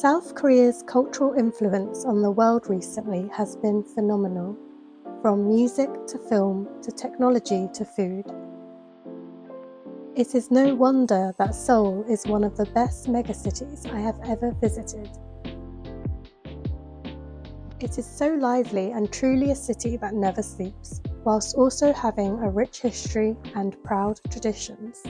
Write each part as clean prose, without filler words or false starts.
South Korea's cultural influence on the world recently has been phenomenal, from music to film to technology to food. It is no wonder that Seoul is one of the best megacities I have ever visited. It is so lively and truly a city that never sleeps, whilst also having a rich history and proud traditions.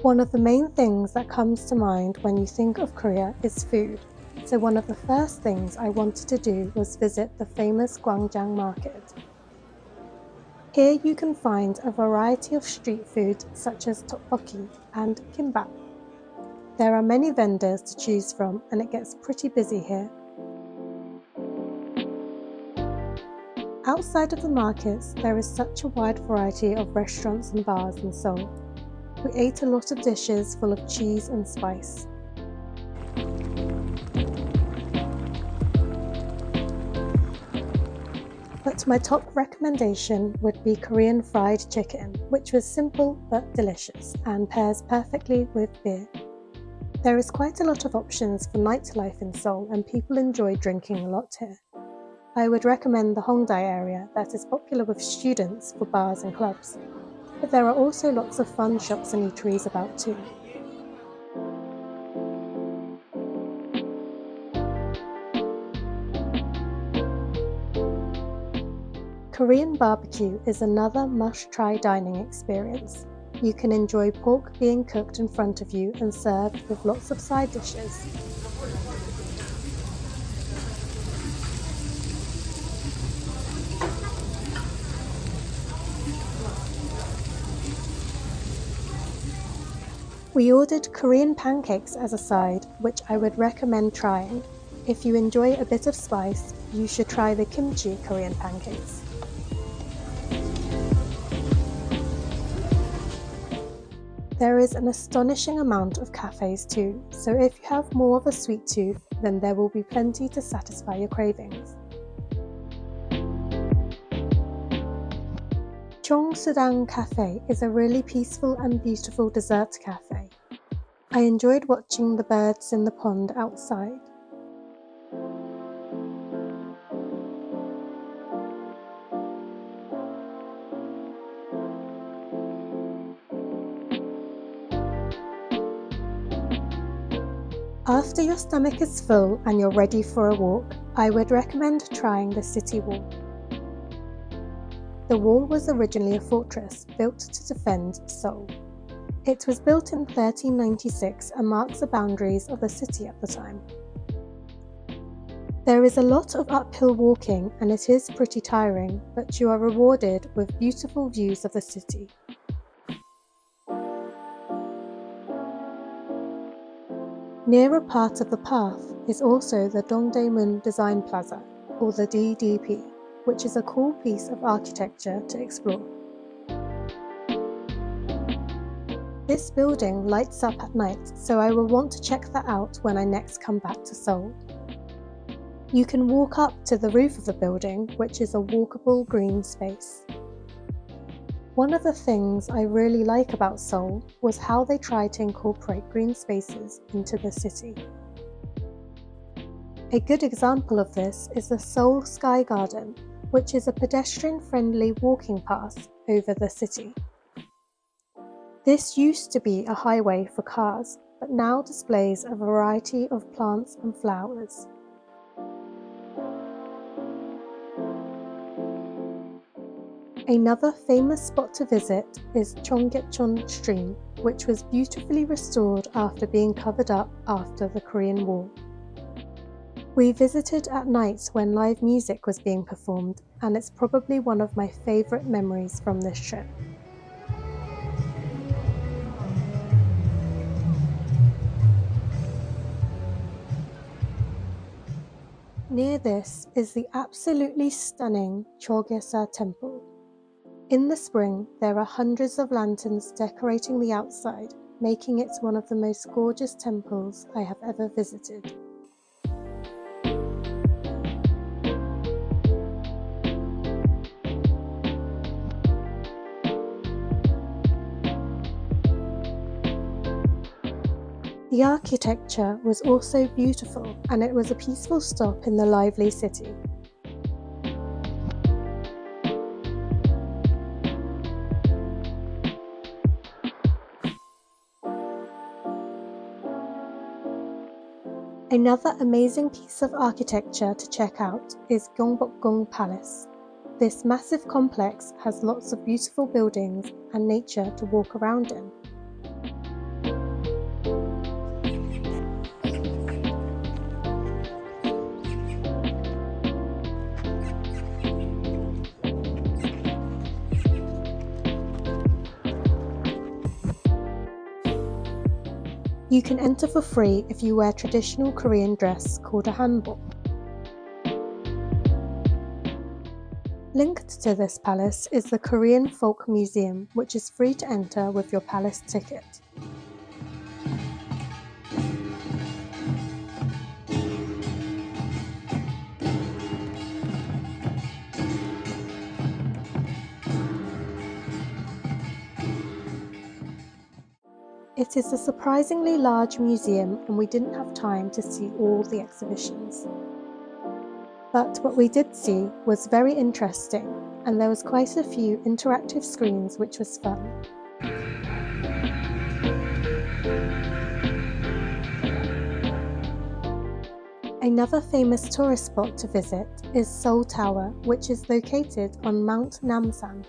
One of the main things that comes to mind when you think of Korea is food, so one of the first things I wanted to do was visit the famous Gwangjang Market. Here you can find a variety of street food such as tteokbokki and kimbap. There are many vendors to choose from and it gets pretty busy here. Outside of the markets, there is such a wide variety of restaurants and bars in Seoul. We ate a lot of dishes full of cheese and spice. But my top recommendation would be Korean fried chicken, which was simple but delicious and pairs perfectly with beer. There is quite a lot of options for nightlife in Seoul and people enjoy drinking a lot here. I would recommend the Hongdae area that is popular with students for bars and clubs. But there are also lots of fun shops and eateries about too. Korean barbecue is another must-try dining experience. You can enjoy pork being cooked in front of you and served with lots of side dishes. We ordered Korean pancakes as a side, which I would recommend trying. If you enjoy a bit of spice, you should try the kimchi Korean pancakes. There is an astonishing amount of cafes too, so if you have more of a sweet tooth, then there will be plenty to satisfy your cravings. Cheong Cafe is a really peaceful and beautiful dessert cafe. I enjoyed watching the birds in the pond outside. After your stomach is full and you're ready for a walk, I would recommend trying the city wall. The wall was originally a fortress built to defend Seoul. It was built in 1396 and marks the boundaries of the city at the time. There is a lot of uphill walking and it is pretty tiring, but you are rewarded with beautiful views of the city. Near a part of the path is also the Dongdaemun Design Plaza, or the DDP, which is a cool piece of architecture to explore. This building lights up at night, so I will want to check that out when I next come back to Seoul. You can walk up to the roof of the building, which is a walkable green space. One of the things I really like about Seoul was how they try to incorporate green spaces into the city. A good example of this is the Seoul Skygarden, which is a pedestrian-friendly walking path over the city. This used to be a highway for cars, but now displays a variety of plants and flowers. Another famous spot to visit is Cheonggyeon Stream, which was beautifully restored after being covered up after the Korean War. We visited at night when live music was being performed, and it's probably one of my favourite memories from this trip. Near this is the absolutely stunning Jogyesa Temple. In the spring, there are hundreds of lanterns decorating the outside, making it one of the most gorgeous temples I have ever visited. The architecture was also beautiful, and it was a peaceful stop in the lively city. Another amazing piece of architecture to check out is Gyeongbokgung Palace. This massive complex has lots of beautiful buildings and nature to walk around in. You can enter for free if you wear traditional Korean dress called a hanbok. Linked to this palace is the Korean Folk Museum, which is free to enter with your palace ticket. It is a surprisingly large museum, and we didn't have time to see all the exhibitions. But what we did see was very interesting, and there was quite a few interactive screens, which was fun. Another famous tourist spot to visit is Seoul Tower, which is located on Mount Namsan.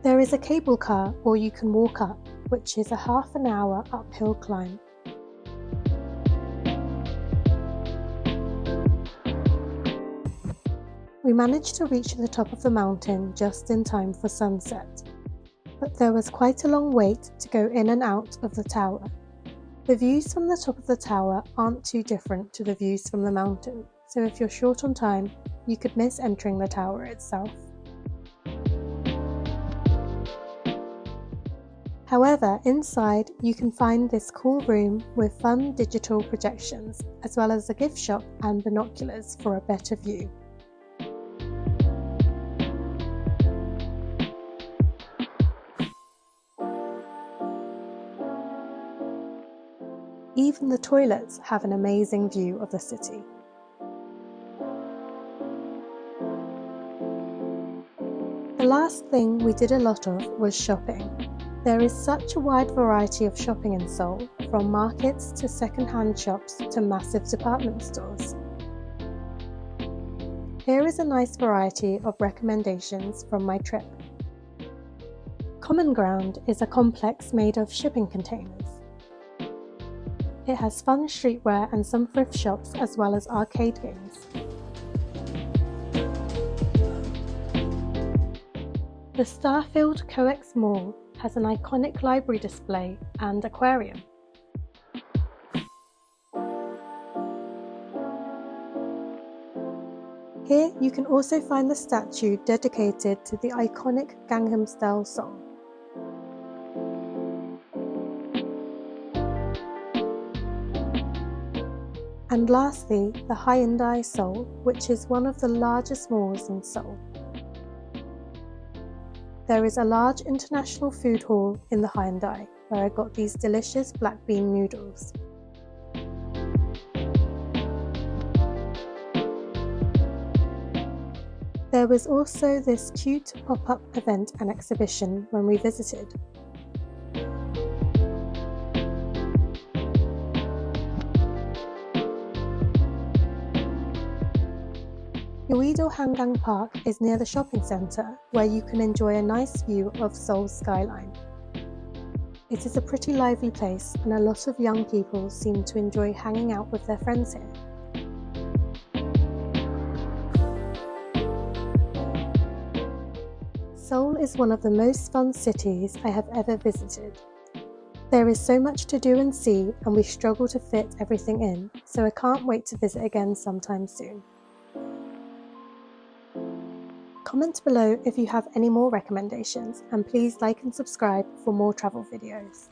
There is a cable car, or you can walk up, which is a half-an-hour uphill climb. We managed to reach the top of the mountain just in time for sunset, but there was quite a long wait to go in and out of the tower. The views from the top of the tower aren't too different to the views from the mountain, so if you're short on time, you could miss entering the tower itself. However, inside you can find this cool room with fun digital projections, as well as a gift shop and binoculars for a better view. Even the toilets have an amazing view of the city. The last thing we did a lot of was shopping. There is such a wide variety of shopping in Seoul, from markets to second-hand shops to massive department stores. Here is a nice variety of recommendations from my trip. Common Ground is a complex made of shipping containers. It has fun streetwear and some thrift shops, as well as arcade games. The Starfield COEX Mall has an iconic library display and aquarium. Here you can also find the statue dedicated to the iconic Gangnam Style song. And lastly, the Hyundai Seoul, which is one of the largest malls in Seoul. There is a large international food hall in the Hyundai, where I got these delicious black bean noodles. There was also this cute pop-up event and exhibition when we visited. Yeouido Hangang Park is near the shopping centre, where you can enjoy a nice view of Seoul's skyline. It is a pretty lively place, and a lot of young people seem to enjoy hanging out with their friends here. Seoul is one of the most fun cities I have ever visited. There is so much to do and see, and we struggle to fit everything in, so I can't wait to visit again sometime soon. Comment below if you have any more recommendations, and please like and subscribe for more travel videos.